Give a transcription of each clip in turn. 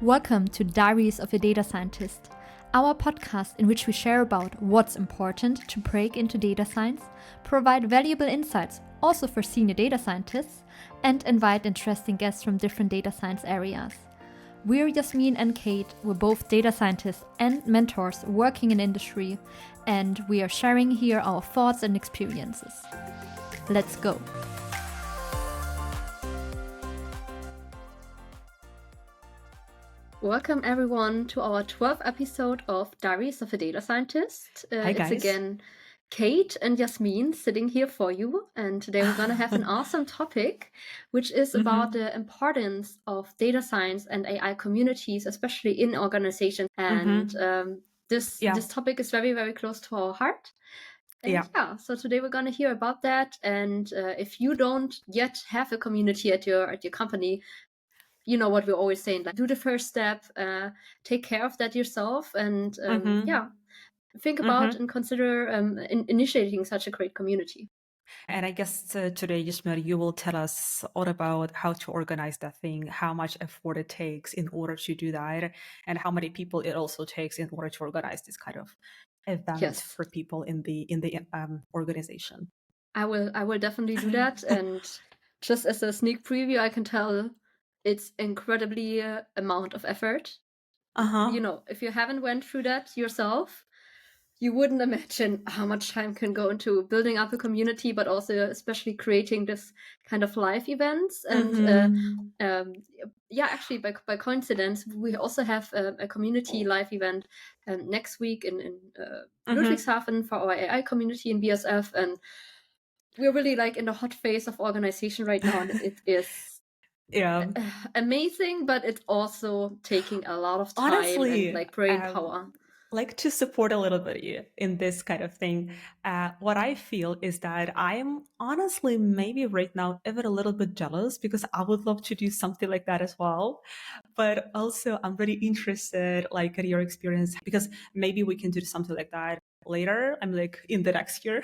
Welcome to Diaries of a Data Scientist, our podcast in which we share about what's important to break into data science, provide valuable insights also for senior data scientists, and invite interesting guests from different data science areas. We're 𝐀𝐧𝐚 and Kate. We're both data scientists and mentors working in industry, and we are sharing here our thoughts and experiences. Let's go. Welcome everyone to our 12th episode of Diaries of a Data Scientist. Hi guys. It's again Kate and 𝐀𝐧𝐚 sitting here for you, and today we're going to have an awesome topic, which is about the importance of data science and AI communities, especially in organizations. And this topic is very, very close to our heart. And so today we're going to hear about that. And if you don't yet have a community at your company, you know what we're always saying, like do the first step, take care of that yourself, and think about and consider initiating such a great community. And I guess today, 𝐀𝐧𝐚, you will tell us all about how to organize that thing, how much effort it takes in order to do that, and how many people it also takes in order to organize this kind of event for people in the organization. I will definitely do that. And just as a sneak preview, I can tell it's incredibly amount of effort. You know, if you haven't went through that yourself, you wouldn't imagine how much time can go into building up a community, but also especially creating this kind of live events. And actually by coincidence, we also have a community live event next week in Ludwigshafen for our AI community in BSF. And we're really like in the hot phase of organization right now, and it is amazing, but it's also taking a lot of time. Honestly, and like brain power. Like to support a little bit in this kind of thing. What I feel is that I'm honestly maybe right now even a little bit jealous, because I would love to do something like that as well. But also I'm really interested like in your experience, because maybe we can do something like that later. I'm like in the next year.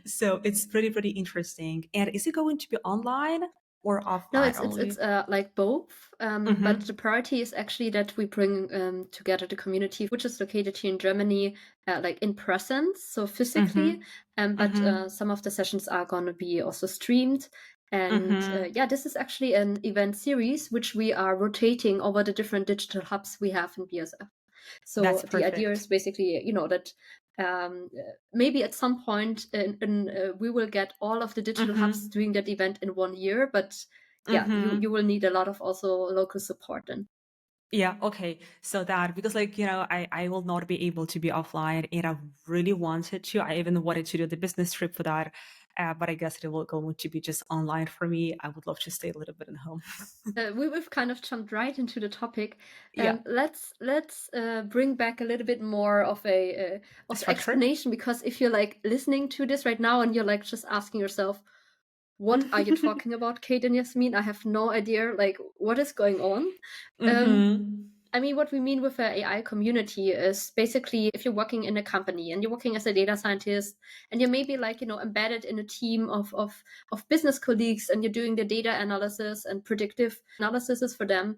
So it's really, really interesting. And is it going to be online or offline? No, it's like both. But the priority is actually that we bring together the community, which is located here in Germany, like in presence, so physically. But some of the sessions are going to be also streamed. And this is actually an event series which we are rotating over the different digital hubs we have in BSF. So the idea is basically, you know, that maybe at some point we will get all of the digital hubs doing that event in 1 year, but you will need a lot of also local support then. Yeah, okay. So that, because like, you know, I will not be able to be offline, and I really wanted to. I even wanted to do the business trip for that. But I guess it will going to be just online for me. I would love to stay a little bit at home. We've kind of jumped right into the topic. Let's bring back a little bit more of a explanation, because if you're like listening to this right now and you're like just asking yourself, what are you talking about, Kate and 𝐀𝐧𝐚? I have no idea, like, what is going on? I mean, what we mean with an AI community is basically if you're working in a company and you're working as a data scientist and you're maybe like, you know, embedded in a team of business colleagues, and you're doing the data analysis and predictive analysis for them,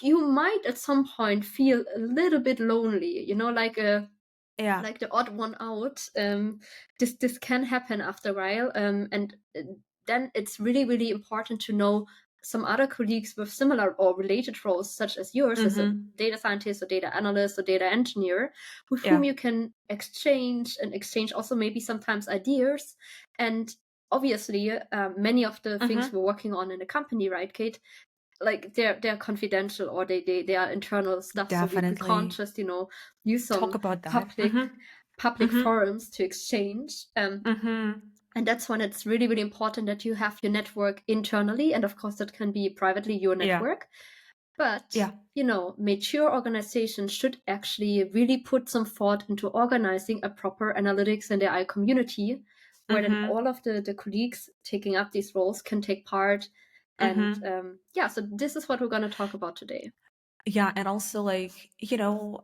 you might at some point feel a little bit lonely, you know, like like the odd one out. This can happen after a while, and then it's really, really important to know some other colleagues with similar or related roles, such as yours as a data scientist or data analyst or data engineer, with whom you can exchange also maybe sometimes ideas. And obviously, many of the things we're working on in the company, right, Kate? Like they're confidential, or they are internal stuff. Definitely. So we can't just, you know, use some talk about that. public forums to exchange. And that's when it's really, really important that you have your network internally, and of course that can be privately your network. But you know, mature organizations should actually really put some thought into organizing a proper analytics and AI community, where then all of the colleagues taking up these roles can take part. And so this is what we're going to talk about today. Yeah, and also like, you know,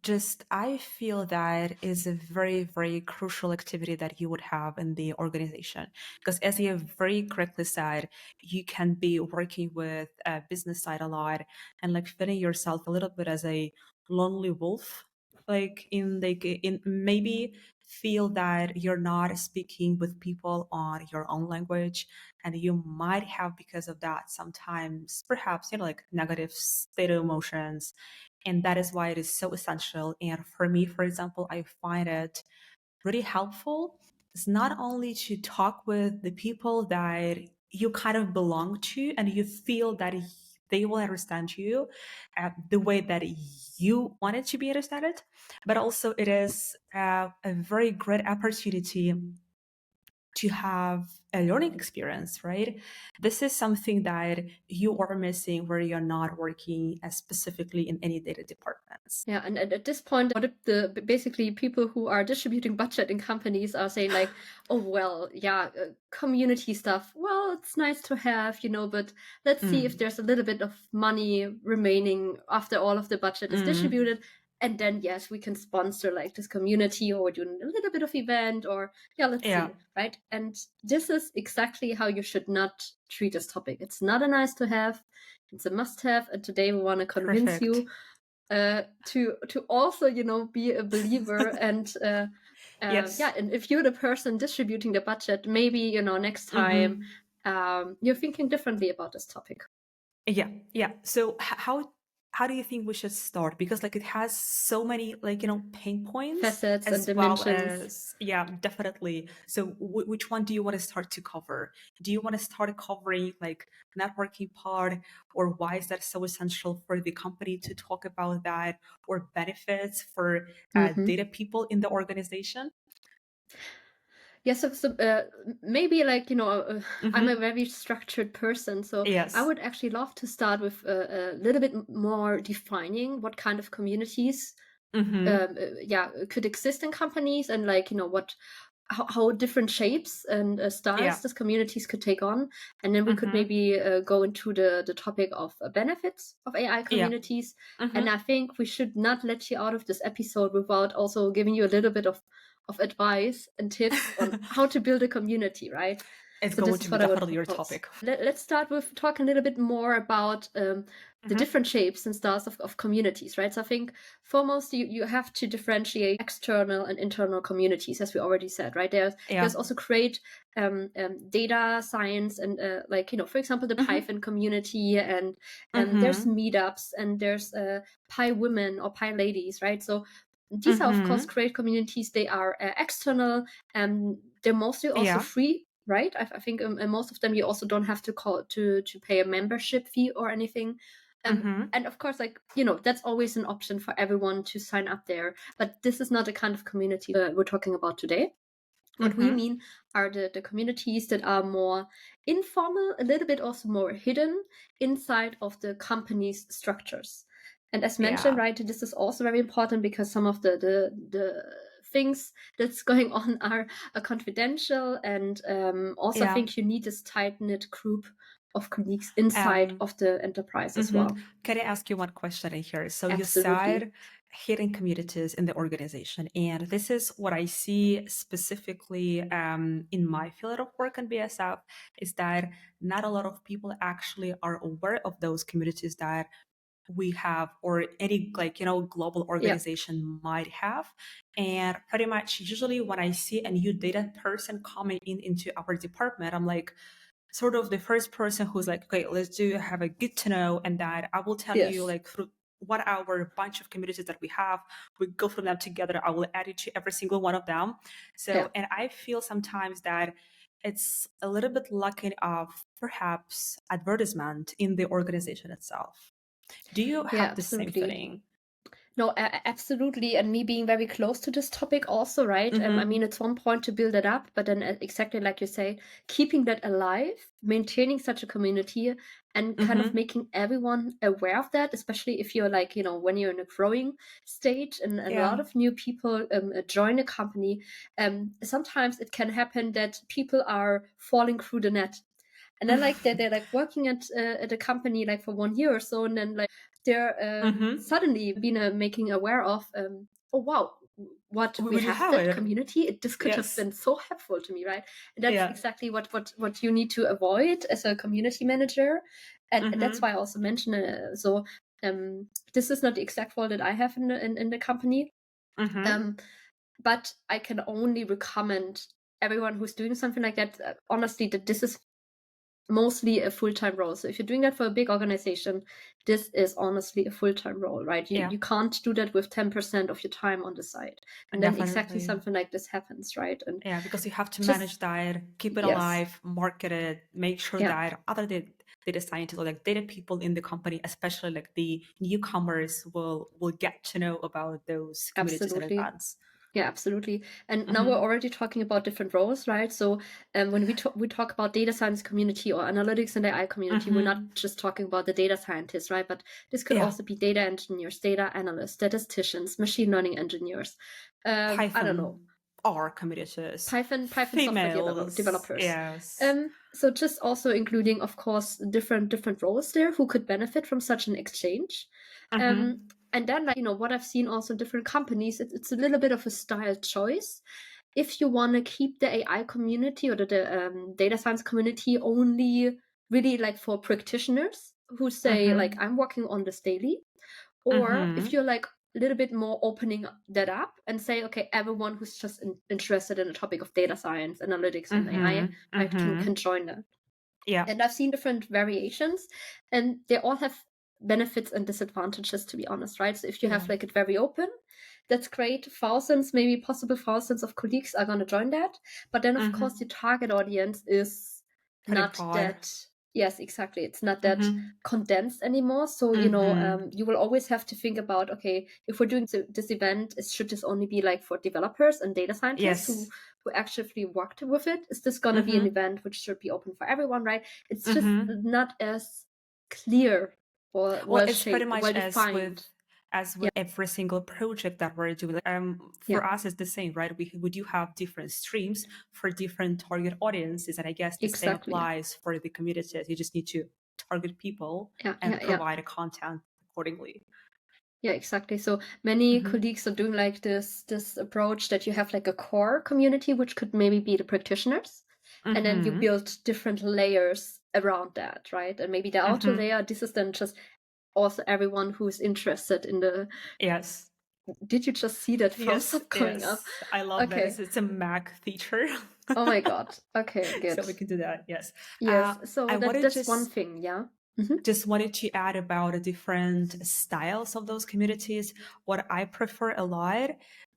Just I feel that is a very, very crucial activity that you would have in the organization. Because as you very correctly said, you can be working with a business side a lot and like feeling yourself a little bit as a lonely wolf, like in maybe feel that you're not speaking with people on your own language, and you might have because of that sometimes perhaps like negative state of emotions, and that is why it is so essential. And for me, for example, I find it really helpful. It's not only to talk with the people that you kind of belong to and you feel that they will understand you the way that you want it to be understood, but also it is a very great opportunity to have a learning experience, right? This is something that you are missing where you're not working as specifically in any data departments. Yeah, and at this point, what if the basically people who are distributing budget in companies are saying like, oh, well, yeah, community stuff, well, it's nice to have, but let's see if there's a little bit of money remaining after all of the budget is distributed. And then, yes, we can sponsor like this community or do a little bit of event or let's see, right? And this is exactly how you should not treat this topic. It's not a nice to have, it's a must have. And today we want to convince you to also, be a believer and Yes. and if you're the person distributing the budget, maybe, next time you're thinking differently about this topic. Yeah. So how do you think we should start? Because like it has so many like pain points, facets as and well dimensions. as definitely. So which one do you want to start to cover? Do you want to start covering like networking part, or why is that so essential for the company to talk about that, or benefits for data people in the organization? Yeah, so maybe like, I'm a very structured person, so I Yes. would actually love to start with a little bit more defining what kind of communities could exist in companies, and like, how different shapes and styles these communities could take on. And then we could maybe go into the topic of benefits of AI communities. And I think we should not let you out of this episode without also giving you a little bit of advice and tips on how to build a community, right? It's So going this to is be what I would definitely your propose. topic. Let's start with talking a little bit more about the different shapes and styles of communities, right? So I think foremost, you have to differentiate external and internal communities, as we already said, right? There's also great data science and like, for example, the Python community, and there's meetups, and there's Pi women or Pi ladies, right? So these are, of course, great communities. They are external, and they're mostly also free, right? I think most of them you also don't have to pay a membership fee or anything. And of course, like, that's always an option for everyone to sign up there. But this is not the kind of community we're talking about today. What we mean are the communities that are more informal, a little bit also more hidden inside of the company's structures. And as mentioned, right, this is also very important because some of the things that's going on are confidential, and also I think you need this tight-knit group of colleagues inside of the enterprise as well. Can I ask you one question in here? So you Absolutely. said hidden communities in the organization, and this is what I see specifically in my field of work in BSF, is that not a lot of people actually are aware of those communities that we have, or any like global organization might have. And pretty much usually when I see a new data person coming into our department, I'm like sort of the first person who's like, okay, let's have a good to know, and that I will tell you like through what our bunch of communities that we have, we go through them together. I will add you to every single one of them. So and I feel sometimes that it's a little bit lacking of perhaps advertisement in the organization itself. Do you have the same absolutely. feeling? No, absolutely. And me being very close to this topic also, right? I mean, it's one point to build it up, but then exactly like you say, keeping that alive, maintaining such a community, and kind of making everyone aware of that, especially if you're like, when you're in a growing stage and a lot of new people join a company, sometimes it can happen that people are falling through the net. and then like they're like working at a company like for 1 year or so, and then like they're suddenly been making aware of oh wow, what we have that community, this could have been so helpful to me, right? And that's exactly what you need to avoid as a community manager, and that's why I also mentioned so this is not the exact role that I have in the company, but I can only recommend everyone who's doing something like that, honestly, that this is mostly a full-time role. So if you're doing that for a big organization, this is honestly a full-time role, right? You can't do that with 10% of your time on the side. And then exactly something like this happens, right? And because you have to manage that, keep it alive, market it, make sure that other data scientists or like data people in the company, especially like the newcomers, will get to know about those communities in advance. Yeah, absolutely. And now we're already talking about different roles, right? So when we talk about data science community or analytics and AI community, we're not just talking about the data scientists, right? But this could also be data engineers, data analysts, statisticians, machine learning engineers. Python, I don't know. R communities. Python software developers. Yes. So just also including, of course, different roles there who could benefit from such an exchange. And then, like, what I've seen also in different companies, it's a little bit of a style choice. If you want to keep the AI community or the data science community only really like for practitioners who say like, I'm working on this daily, or if you're like a little bit more opening that up and say, okay, everyone who's just interested in the topic of data science, analytics, and AI right, can join that. Yeah. And I've seen different variations, and they all have benefits and disadvantages, to be honest, right? So if you have like it very open, that's great. Maybe possible thousands of colleagues are going to join that. But then, of course, the target audience is not that. Yes, exactly. It's not that condensed anymore. So, you will always have to think about, okay, if we're doing this event, should this only be like for developers and data scientists who actually worked with it? Is this going to be an event which should be open for everyone, right? It's just not as clear or it's pretty much as with every single project that we're doing. For us, it's the same, right? We do have different streams for different target audiences, and I guess the same applies for the communities. You just need to target people and provide content accordingly. Yeah, exactly. So many colleagues are doing like this approach that you have like a core community, which could maybe be the practitioners, and then you build different layers around that, right? And maybe the outer layer, this is then just also everyone who's interested in the... Yes. Did you just see that thumbs up coming up? I love that. It's a Mac feature. Oh my God. Okay, good. So we can do that. Yes. Yes. So that's one thing. Yeah. Just wanted to add about the different styles of those communities, what I prefer a lot.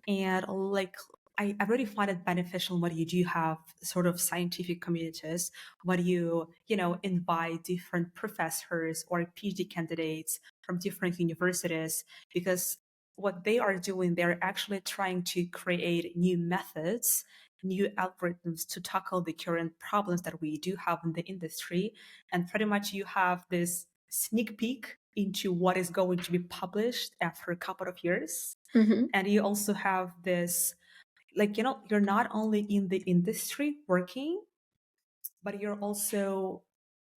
And like, I really find it beneficial when you do have sort of scientific communities, when you invite different professors or PhD candidates from different universities, because what they are doing, they're actually trying to create new methods, new algorithms to tackle the current problems that we do have in the industry. And pretty much you have this sneak peek into what is going to be published after a couple of years. And you also have this, like, you're not only in the industry working, but you're also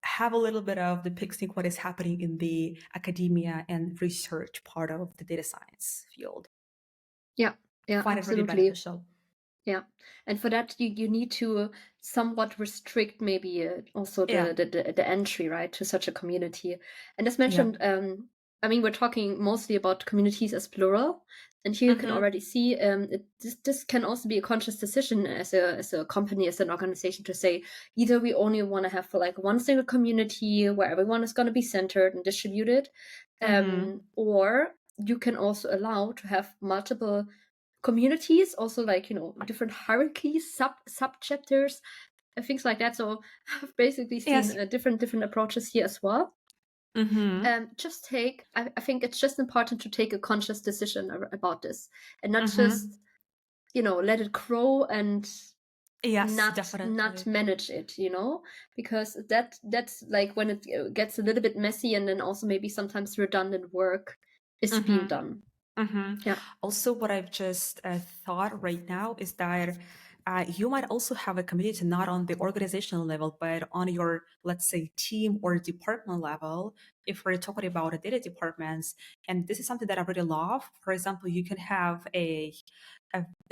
have a little bit of depicting what is happening in the academia and research part of the data science field. Yeah, find it really beneficial. Yeah, and for that you need to somewhat restrict maybe also the entry, right, to such a community. And as mentioned, I mean, we're talking mostly about communities as plural, and here you can already see this can also be a conscious decision as a company, as an organization, to say either we only want to have for like one single community where everyone is going to be centered and distributed, or you can also allow to have multiple communities, also like different hierarchies, sub chapters, things like that. So I've basically seen different approaches here as well. Just I think it's just important to take a conscious decision about this, and not just let it grow and not manage it, because that's like when it gets a little bit messy, and then also maybe sometimes redundant work is being done. Also, what I've just thought right now is that you might also have a community not on the organizational level, but on your, let's say, team or department level. If we're talking about the data departments, and this is something that I really love. For example, you can have a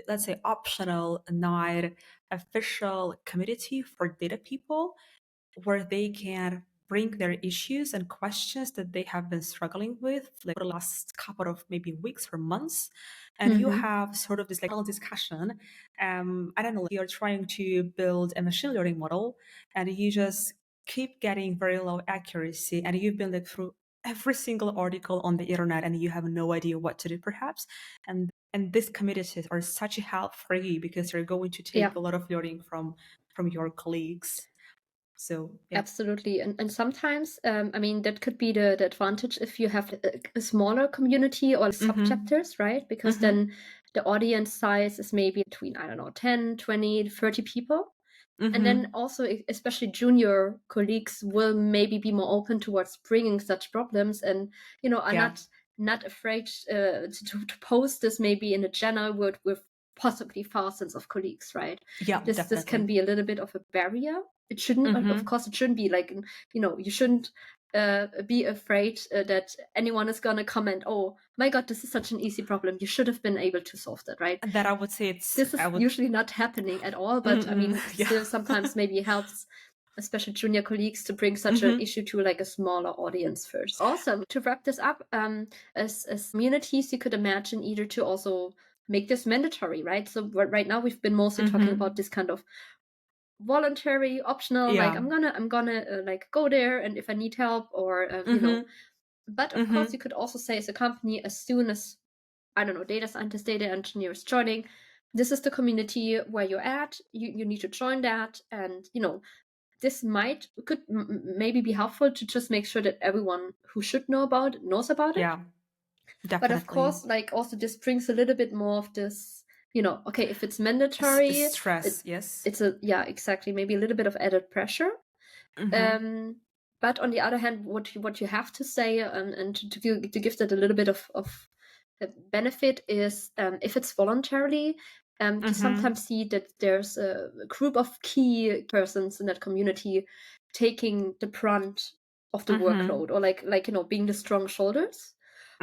let's say, optional, not official community for data people where they can bring their issues and questions that they have been struggling with like for the last couple of maybe weeks or months. And you have sort of this like discussion. I don't know, you're trying to build a machine learning model and you just keep getting very low accuracy and you've been like through every single article on the internet and you have no idea what to do perhaps. And these communities are such a help for you because you're going to take a lot of learning from your colleagues. So yeah. Absolutely. And sometimes, I mean, that could be the advantage if you have a smaller community or sub-chapters, right? Because then the audience size is maybe between, I don't know, 10, 20, 30 people. And then also, especially junior colleagues will maybe be more open towards bringing such problems and, you know, are not afraid to post this maybe in a channel with possibly thousands of colleagues, right? Yeah, this can be a little bit of a barrier. It shouldn't, of course, it shouldn't be like, you know, you shouldn't be afraid that anyone is going to comment, oh my God, this is such an easy problem. You should have been able to solve that, right? That I would say this is usually not happening at all, but I mean, still sometimes maybe it helps, especially junior colleagues, to bring such an issue to like a smaller audience first. Awesome. To wrap this up, as communities, you could imagine either to also make this mandatory, right? So right now we've been mostly talking about this kind of voluntary, optional, like I'm gonna like go there and if I need help or you know. But of course you could also say as a company, as soon as, I don't know, data scientists, data engineers joining, this is the community where you're at, you need to join that. And you know, this could maybe be helpful to just make sure that everyone who should know about it knows about it. Yeah, definitely. But of course, like also this brings a little bit more of this, you know, okay, if it's mandatory, stress, yes, it's exactly, maybe a little bit of added pressure. But on the other hand, what you have to say and to give that a little bit of benefit is if it's voluntarily, to sometimes see that there's a group of key persons in that community taking the brunt of the workload, or like you know, being the strong shoulders.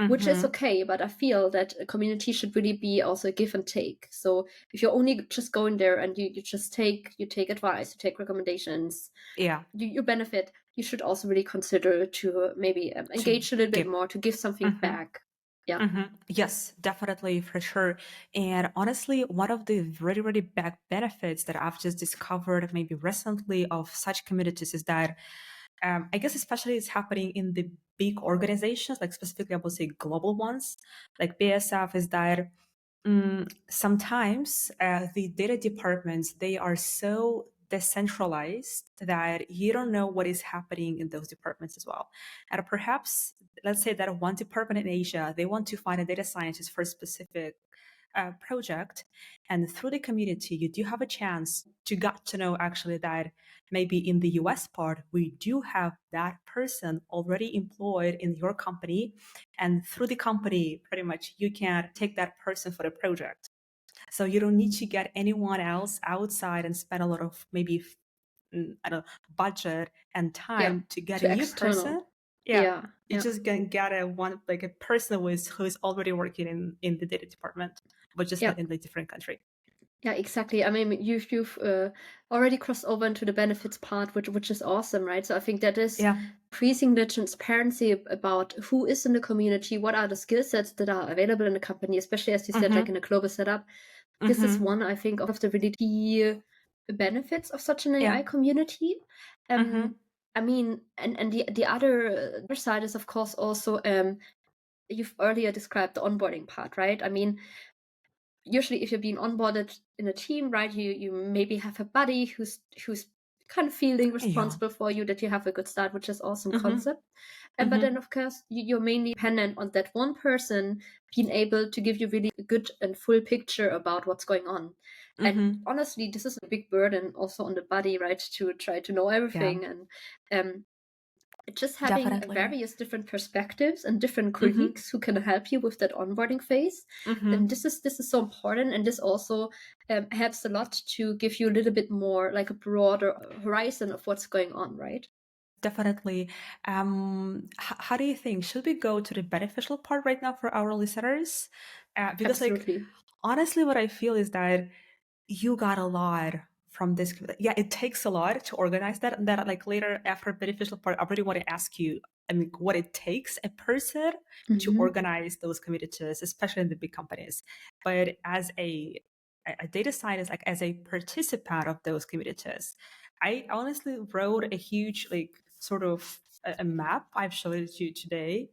Which is okay, but I feel that a community should really be also a give and take. So if you're only just going there and you just take advice, you take recommendations, you benefit, you should also really consider to maybe engage a little bit more, to give something back. Yes, definitely, for sure. And honestly, one of the really, really big benefits that I've just discovered maybe recently of such communities is that I guess especially it's happening in the big organizations, like specifically I would say global ones, like BASF, is that sometimes the data departments, they are so decentralized that you don't know what is happening in those departments as well. And perhaps, let's say that one department in Asia, they want to find a data scientist for a specific project, and through the community you do have a chance to get to know actually that maybe in the US part we do have that person already employed in your company, and through the company pretty much you can take that person for the project. So you don't need to get anyone else outside and spend a lot of maybe I don't know, budget and time to get a new person. You just can get a person who is already working in the data department, but just not in the different country. Yeah, exactly. I mean, you've already crossed over into the benefits part, which is awesome, right? So I think that is increasing the transparency about who is in the community, what are the skill sets that are available in the company, especially as you said, like in a global setup. This is one, I think, of the really key benefits of such an AI community. I mean, and the other side is, of course, also you've earlier described the onboarding part, right? I mean, usually if you're being onboarded in a team, right, you maybe have a buddy who's kind of feeling responsible for you, that you have a good start, which is awesome concept. But then of course you're mainly dependent on that one person being able to give you really a good and full picture about what's going on. And honestly, this is a big burden also on the buddy, right, to try to know everything. And just having Definitely. various different perspectives and different Mm-hmm. colleagues who can help you with that onboarding phase. Mm-hmm. And this is so important, and this also helps a lot to give you a little bit more like a broader horizon of what's going on, right? Definitely. How do you think? Should we go to the beneficial part right now for our listeners? Because, like, Absolutely. honestly, what I feel is that you got a lot from this. Yeah, it takes a lot to organize that. And that, like, later after beneficial part, I really want to ask you, I mean, what it takes a person to organize those communities, especially in the big companies. But as a data scientist, like as a participant of those communities, I honestly wrote a huge, like, sort of a map. I've showed it to you today,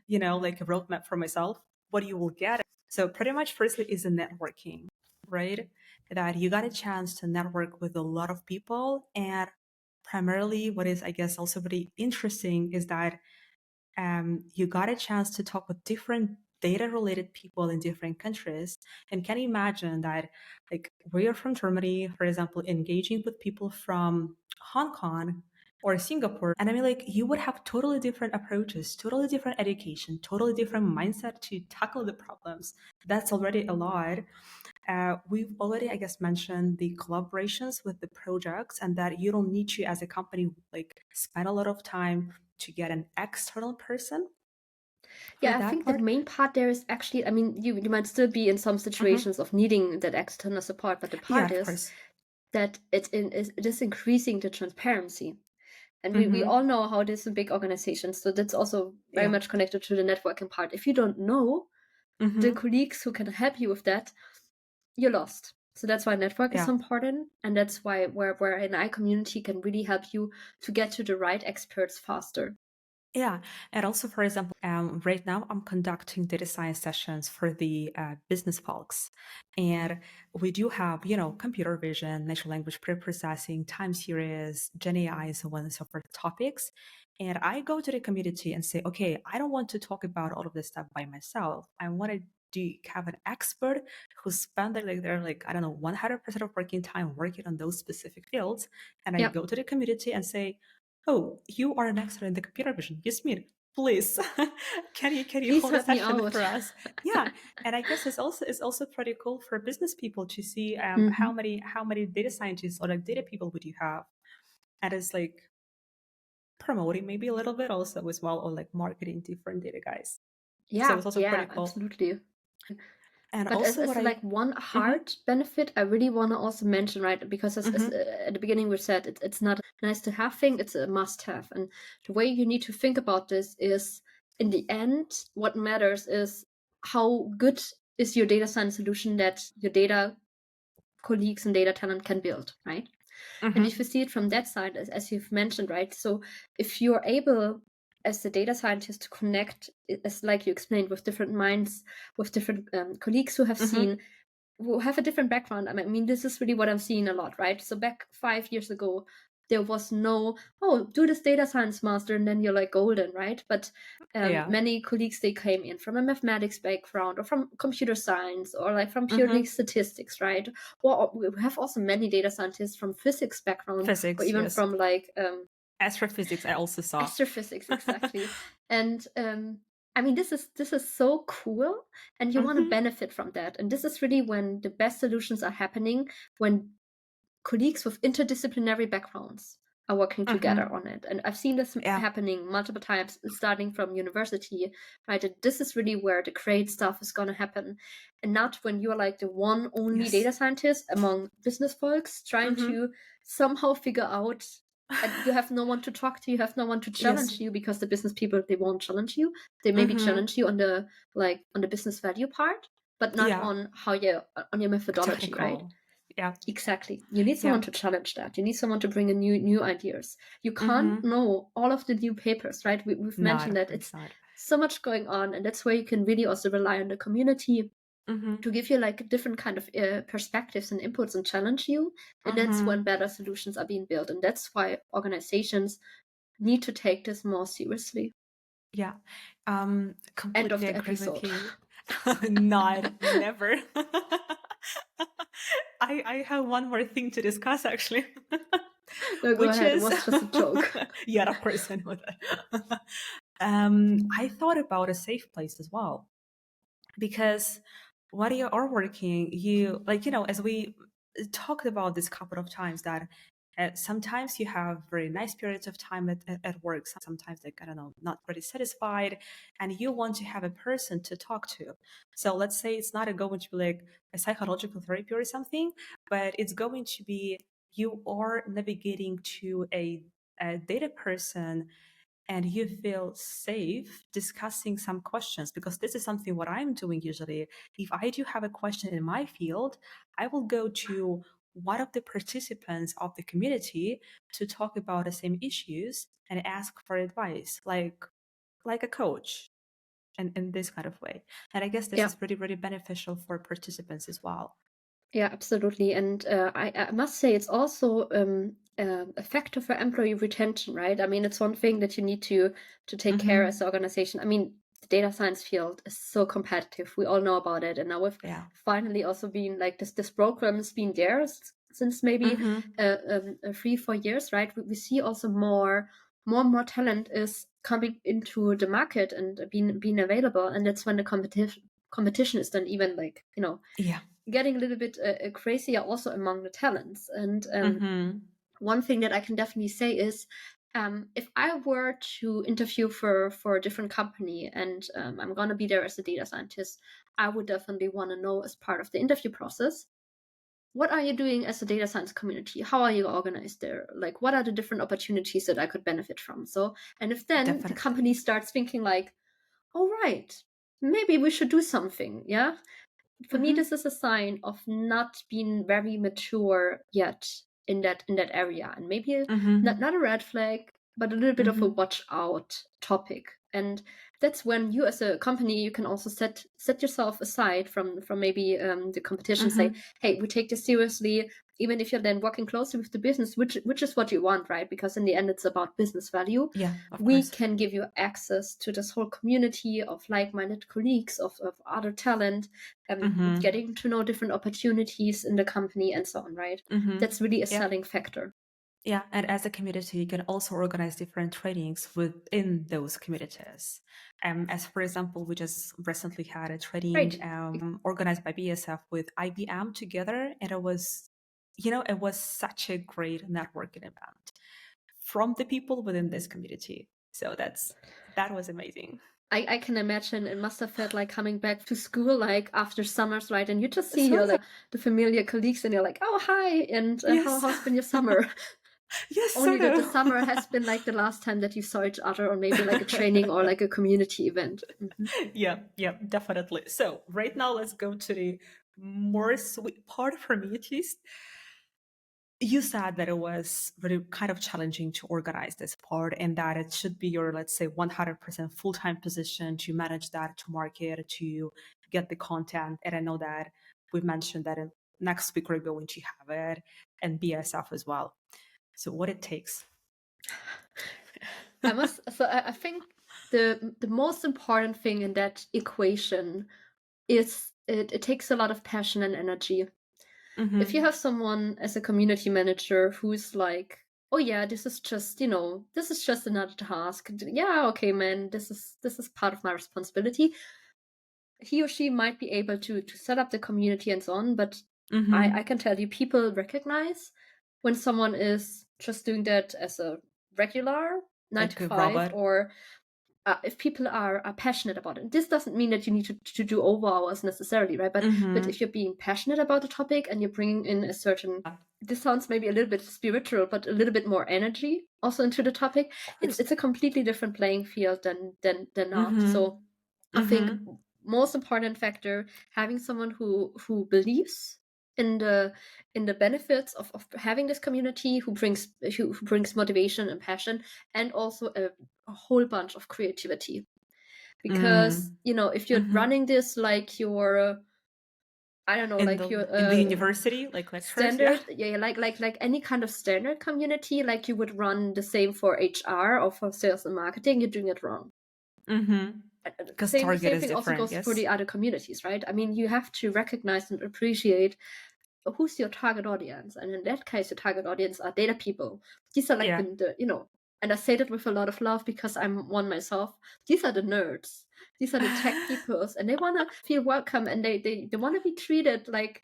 like a roadmap for myself, what you will get. So pretty much firstly is the networking, right? That you got a chance to network with a lot of people. And primarily what is, I guess, also very interesting is that you got a chance to talk with different data related people in different countries. And can you imagine that, like, we are from Germany, for example, engaging with people from Hong Kong or Singapore. And I mean, like, you would have totally different approaches, totally different education, totally different mindset to tackle the problems. That's already a lot. We've already, I guess, mentioned the collaborations with the projects, and that you don't need to, as a company, like, spend a lot of time to get an external person for Yeah, I that think the part. main part there is actually, I mean, you might still be in some situations of needing that external support, but the Yeah, part of is course. that it is increasing the transparency. And we Mm-hmm. all know how it is in big organizations. So that's also very Yeah. much connected to the networking part. If you don't know the Mm-hmm. colleagues who can help you with that, you're lost. So that's why network is Yeah. so important. And that's why where an I community can really help you to get to the right experts faster. Yeah, and also, for example, right now I'm conducting data science sessions for the business folks, and we do have, computer vision, natural language pre-processing, time series, Gen AI, and so on and so forth topics. And I go to the community and say, okay, I don't want to talk about all of this stuff by myself. I want to have an expert who spend their like, I don't know, 100% of working time working on those specific fields. And I Yeah. go to the community and say, oh, you are an expert in the computer vision. Yasmin, please, can you Please hold a help me session out. for us? Yeah, and I guess it's also pretty cool for business people to see how many data scientists or like data people would you have, and it's like promoting maybe a little bit also as well, or like marketing different data guys. So Yeah, it's also pretty yeah, cool. absolutely. And But also as what I like one Mhm, hard benefit, I really want to also mention, right? Because as mhm, at the beginning we said, it's not a nice to have thing; it's a must have. And the way you need to think about this is, in the end, what matters is how good is your data science solution that your data colleagues and data talent can build, right? And mhm, if you see it from that side, as you've mentioned, right? So if you're able as a data scientist to connect, as like you explained, with different minds, with different colleagues mhm, who have a different background. I mean, this is really what I'm seeing a lot, right? So back 5 years ago, there was no, oh, do this data science master and then you're like golden, right? But yeah, many colleagues, they came in from a mathematics background or from computer science or like from purely mhm. statistics, right? Or we have also many data scientists from physics background or Physics, even yes. from like Astrophysics, I also saw. astrophysics, exactly. And I mean, this is so cool, and you want to Mhm, benefit from that. And this is really when the best solutions are happening, when colleagues with interdisciplinary backgrounds are working together mhm. on it. And I've seen this Yeah. happening multiple times, starting from university, right? And this is really where the great stuff is going to happen, and not when you're like the one only Yes. data scientist among business folks trying Mhm. to somehow figure out. And you have no one to talk to, you have no one to Yes. challenge you, because the business people, they won't challenge you. They maybe Mhm. challenge you on the business value part, but not Yeah. on how you on your methodology, right? Technical. Yeah. Exactly. You need Yeah. someone to challenge that. You need someone to bring in new ideas. You can't Mhm. know all of the new papers, right? We've Not, mentioned of that course it's not. so much going on, and that's where you can really also rely on the community Mhm. to give you like different kind of perspectives and inputs and challenge you. And that's when Mhm. better solutions are being built. And that's why organizations need to take this more seriously. Yeah. End of Completely the agree with episode. you. Not, never. I have one more thing to discuss actually. No, go which ahead. It is was just a joke. yeah, of course I know that. I thought about a safe place as well, because while you are working, you like, as we talked about this couple of times, that sometimes you have very nice periods of time at work, sometimes like, I don't know, not really satisfied, and you want to have a person to talk to. So let's say it's not going to be like a psychological therapy or something, but it's going to be, you are navigating to a data person, and you feel safe discussing some questions, because this is something what I'm doing usually. If I do have a question in my field, I will go to one of the participants of the community to talk about the same issues and ask for advice, like a coach, and in this kind of way. And I guess this is really, really beneficial for participants as well. Yeah, absolutely. And I must say it's also a factor for employee retention, right? I mean, it's one thing that you need to take care as an organization. I mean, the data science field is so competitive. We all know about it. And now we've finally also been like this program has been there since maybe 3-4 years, right? We see also more and more talent is coming into the market and being available. And that's when the competition is then even like, getting a little bit crazier also among the talents. And one thing that I can definitely say is, if I were to interview for a different company and I'm going to be there as a data scientist, I would definitely want to know, as part of the interview process, what are you doing as a data science community? How are you organized there? Like, what are the different opportunities that I could benefit from? So, and if then the company starts thinking like, all right, maybe we should do something, yeah? For me, this is a sign of not being very mature yet in that area, and maybe not a red flag, but a little bit of a watch out topic. And that's when you, as a company, you can also set yourself aside from maybe the competition. Say, hey, we take this seriously, even if you're then working closely with the business, which is what you want, right? Because in the end, it's about business value. Yeah, of we course. Can give you access to this whole community of like-minded colleagues, of other talent, getting to know different opportunities in the company and so on, right? That's really a selling factor. Yeah, and as a community, you can also organize different trainings within those communities. As for example, we just recently had a training organized by BSF with IBM together, and it was such a great networking event from the people within this community. So that was amazing. I can imagine it must have felt like coming back to school, like after summers, right? And you just see your like the familiar colleagues, and you're like, oh hi, and how's been your summer? Yes, only that the summer has been like the last time that you saw each other, or maybe like a training or like a community event. Yeah, definitely. So right now, let's go to the more sweet part, for me at least. You said that it was really kind of challenging to organize this part, and that it should be your, let's say, 100% full-time position to manage that, to market, to get the content. And I know that we mentioned that next week we're going to have it, and BSF as well. So what it takes. I think the most important thing in that equation is it takes a lot of passion and energy. If you have someone as a community manager who's like, oh yeah, this is just another task. Yeah, okay, man, this is part of my responsibility. He or she might be able to set up the community and so on, but I can tell you, people recognize when someone is just doing that as a regular 9 to 5, or if people are passionate about it. This doesn't mean that you need to do over hours necessarily, right? But if you're being passionate about the topic and you're bringing in a certain, this sounds maybe a little bit spiritual, but a little bit more energy also into the topic, it's a completely different playing field than not. So I think most important factor, having someone who believes in the benefits of having this community, who brings motivation and passion, and also a whole bunch of creativity. Because if you're running this like your I don't know, like your in the university, like lectures, standard, like any kind of standard community, like you would run the same for HR or for sales and marketing, you're doing it wrong. Because same target is thing different, also goes for the other communities, right? I mean, you have to recognize and appreciate who's your target audience? And in that case, your target audience are data people. These are like Yeah. the and I say that with a lot of love because I'm one myself. These are the nerds. These are the tech peoples, and they want to feel welcome, and they want to be treated like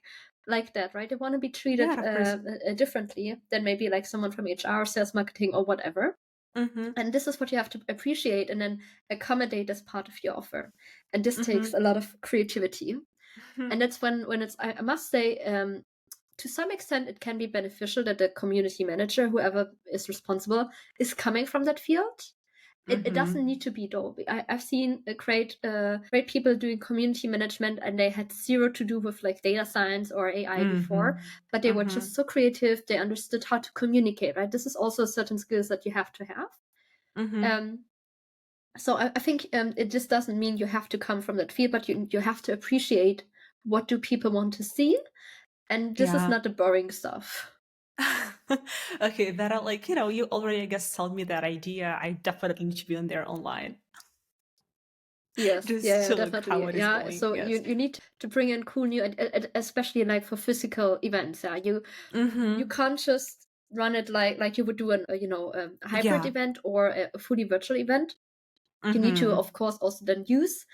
that, right? They want to be treated Yeah, of course. differently than maybe like someone from HR, sales, marketing, or whatever. Mm-hmm. And this is what you have to appreciate and then accommodate as part of your offer. And this takes Mm-hmm. a lot of creativity. And that's when it's, I must say, to some extent, it can be beneficial that the community manager, whoever is responsible, is coming from that field. It doesn't need to be though. I've seen great people doing community management, and they had zero to do with like data science or AI before, but they were just so creative. They understood how to communicate, right? This is also certain skills that you have to have. So I think it just doesn't mean you have to come from that field, but you have to appreciate what do people want to see, and this is not the boring stuff. Okay, that are like, you already, I guess, sold me that idea. I definitely need to be on there online. Yes, Just yeah, to look how definitely. it is Yeah, going. so Yes. you need to bring in cool new, especially like for physical events. Yeah, you can't just run it like you would do a hybrid Yeah. event or a fully virtual event. You need to, Mm-hmm. of course, also then use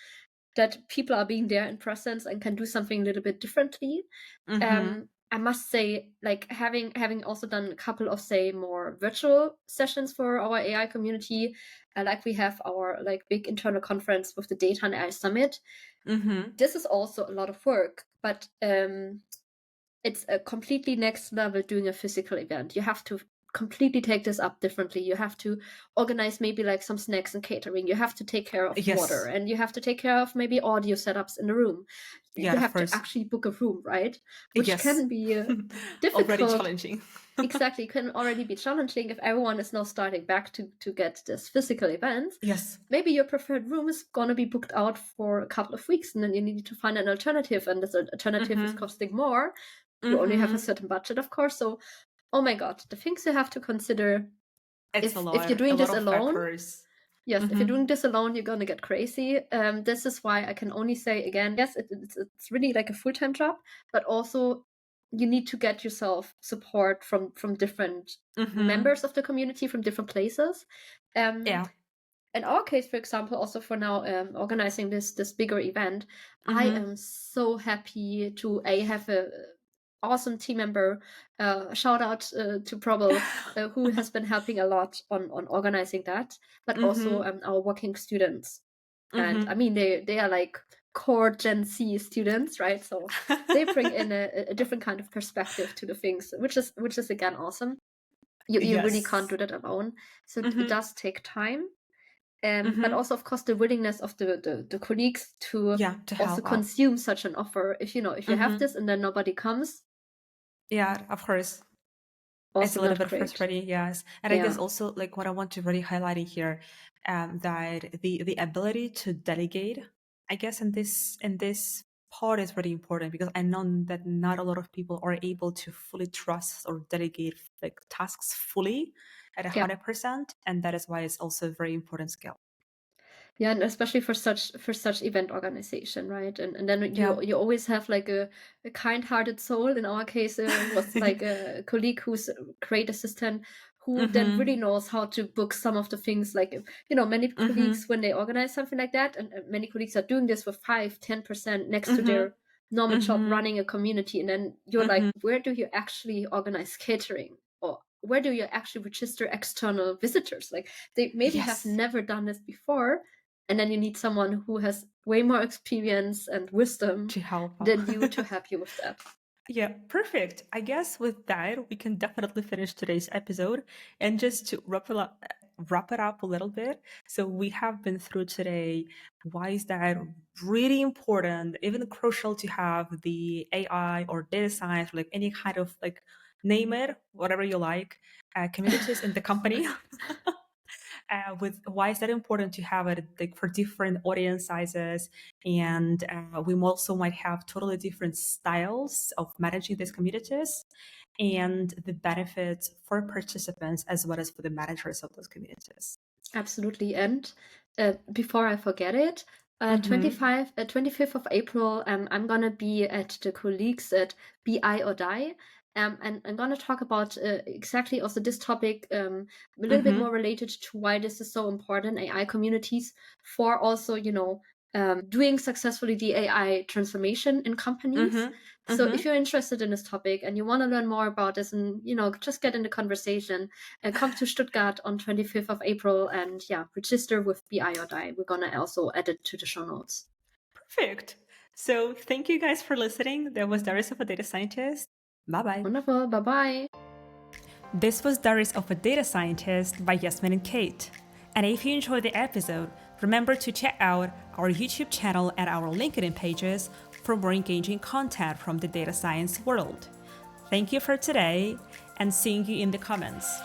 that people are being there in presence and can do something a little bit differently. Mm-hmm. I must say, like having also done a couple of, say, more virtual sessions for our AI community, like we have our like big internal conference with the Data and AI Summit. Mm-hmm. This is also a lot of work, but it's a completely next level doing a physical event. You have to completely take this up differently. You have to organize maybe like some snacks and catering. You have to take care of water, Yes. and you have to take care of maybe audio setups in the room. Yeah, You of have to course. actually book a room, right? Which Yes. can be Already difficult. challenging. Exactly, can already be challenging if everyone is now starting back to get this physical event. Yes. Maybe your preferred room is going to be booked out for a couple of weeks, and then you need to find an alternative, and this alternative is costing more. You only have a certain budget, of course. So, oh my God, the things you have to consider It's if you're a doing lot this of alone. factors. Yes, if you're doing this alone, you're gonna get crazy. This is why I can only say again, yes, it's really like a full-time job, but also you need to get yourself support from different members of the community from different places. Yeah. In our case, for example, also for now organizing this bigger event, I am so happy to have a awesome team member. Shout out to Probel, who has been helping a lot on organizing that, but also our working students. And I mean, they are like core Gen Z students, right? So they bring in a different kind of perspective to the things, which is again awesome. You really can't Yes. do that alone, so it does take time. But also, of course, the willingness of the colleagues to To also help out. consume such an offer. If you have this and then nobody comes, Yeah, of course. It's also a little not bit great. frustrating, yes. And I guess Yeah. also like what I want to really highlight in here, that the ability to delegate, I guess in this part is really important, because I know that not a lot of people are able to fully trust or delegate like tasks fully at Yeah. 100%, and that is why it's also a very important skill. Yeah, and especially for such event organization, right? And then Yeah. you always have like a kind-hearted soul. In our case, was like a colleague who's a great assistant, who then really knows how to book some of the things. Like many colleagues, when they organize something like that, and many colleagues are doing this with 5-10% next to their normal job running a community, and then you're like, where do you actually organize catering? Or where do you actually register external visitors? Like they maybe have never done this before. And then you need someone who has way more experience and wisdom To help out. than you to help you with that. Yeah, perfect. I guess with that, we can definitely finish today's episode. And just to wrap it up a little bit. So we have been through today why is that really important, even crucial to have the AI or data science, like any kind of like name it, whatever you like, communities in the company. With why is that important to have it like for different audience sizes, and we also might have totally different styles of managing these communities, and the benefits for participants as well as for the managers of those communities. Absolutely. And before I forget it, 25th of April, I'm gonna be at the colleagues at BI or Die. And I'm gonna talk about exactly also this topic, a little bit more related to why this is so important, AI communities, for also, doing successfully the AI transformation in companies. So if you're interested in this topic and you want to learn more about this and, just get in the conversation, come to Stuttgart on 25th of April and register with BI or Die. We're going to also add it to the show notes. Perfect. So thank you guys for listening. That was Diaries of a Data Scientist. Bye-bye. Wonderful. Bye-bye. This was Diaries of a Data Scientist by Yasmin and Kate. And if you enjoyed the episode, remember to check out our YouTube channel and our LinkedIn pages for more engaging content from the data science world. Thank you for today, and seeing you in the comments.